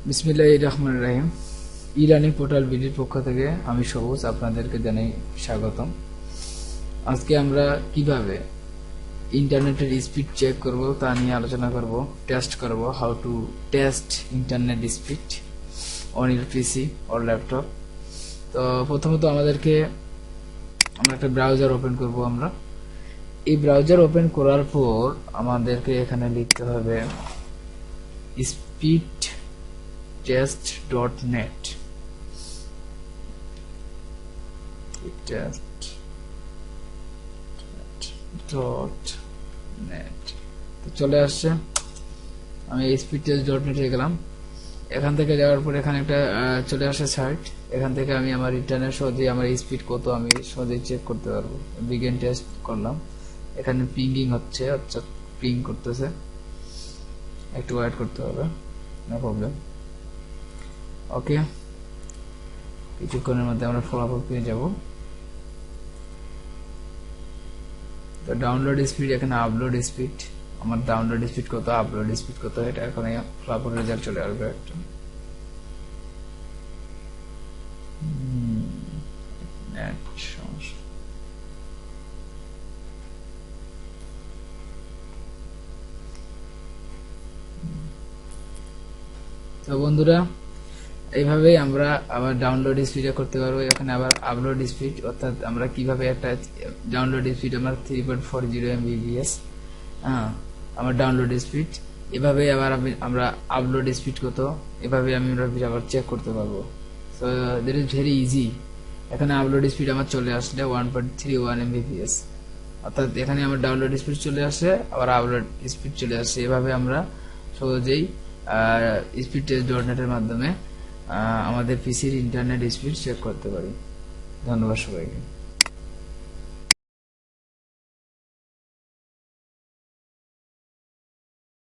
বিসমিল্লাহির রহমানির রহিম। E-learning portal বিডির পক্ষ থেকে আমি সবুজ আপনাদেরকে জানাই স্বাগতম। আজকে আমরা কিভাবে ইন্টারনেটের স্পিড চেক করব তা নিয়ে আলোচনা করব, টেস্ট করব, how to test internet speed on your PC or laptop. তো প্রথমত আমরা একটা ব্রাউজার ওপেন করব। আমরা এই ব্রাউজার ওপেন করার পর আমাদেরকে এখানে লিখতে হবে speedtest.net। তো চলে আসছে, আমি speedtest.net এ গেলাম। এখান থেকে যাওয়ার পর এখানে একটা চলে আসে সাইট। এখান থেকে আমি আমার ইন্টারনেট সহজে আমার স্পিড কত আমি সহজেই চেক করতে পারবো। বিগিন টেস্ট করলাম, এখানে পিঙ্গিং হচ্ছে, আচ্ছা পিং করতেছে, একটু ওয়েট করতে হবে, নো প্রবলেম। ওকে, কিছুক্ষণের মধ্যে আমরা ফলাফল পেয়ে যাব। তো ডাউনলোড স্পিড, এখানে আপলোড স্পিড, আমার ডাউনলোড স্পিড কত, আপলোড স্পিড কত, এটা এখানে ফলাফল রেজাল্ট চলে আসবে একটা। নেট সমস্যা। তো বন্ধুরা, এইভাবেই আমরা আবার ডাউনলোড স্পিড করতে পারবো। এখানে আবার আপলোড স্পিড, অর্থাৎ আমরা কিভাবে একটা ডাউনলোড স্পিড আমার 3.40 MBps, আমার ডাউনলোড স্পিড, এভাবে আবার আমরা আপলোড স্পিড কত, এভাবে আমি আবার চেক করতে পারবো। So that is very easy. এখানে আপলোড স্পিড আমার চলে আসলে 1.31 MBps, অর্থাৎ এখানে আমার ডাউনলোড স্পিড চলে আসে, আবার আপলোড স্পিড চলে আসে। এভাবে আমরা সহজেই speedtest.net এর মাধ্যমে আমাদের পিসির ইন্টারনেট স্পিড চেক করতে পারি। ধন্যবাদ সবাইকে।